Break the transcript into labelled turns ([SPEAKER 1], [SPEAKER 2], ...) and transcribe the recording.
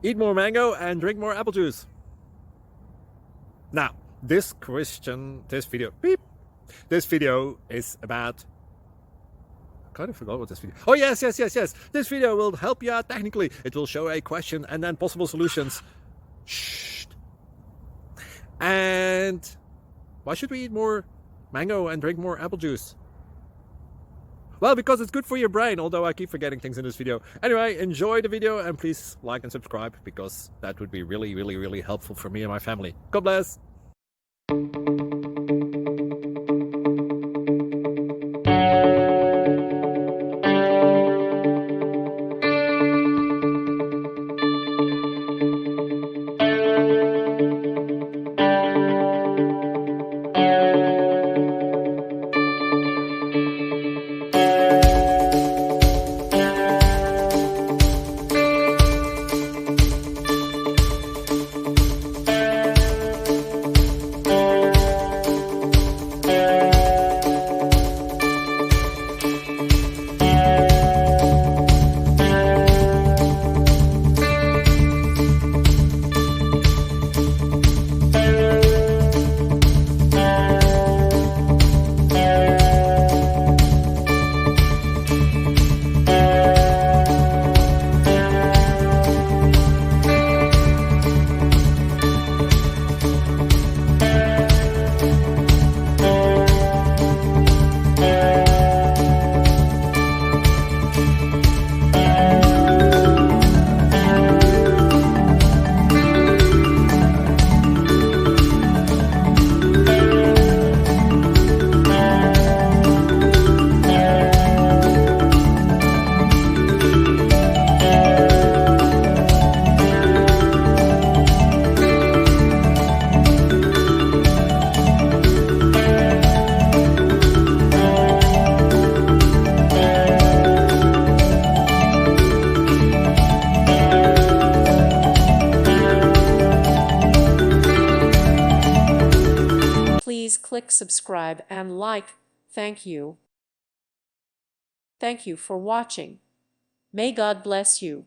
[SPEAKER 1] Eat more mango and drink more apple juice. Now, this video is about, I kind of forgot what this video. Oh, yes. This video will help you out technically. It will show a question and then possible solutions. Shh. And why should we eat more mango and drink more apple juice? Well, because it's good for your brain, although I keep forgetting things in this video. Anyway, enjoy the video and please like and subscribe, because that would be really helpful for me and my family. God bless!
[SPEAKER 2] Please click subscribe and like. Thank you. Thank you for watching. May God bless you.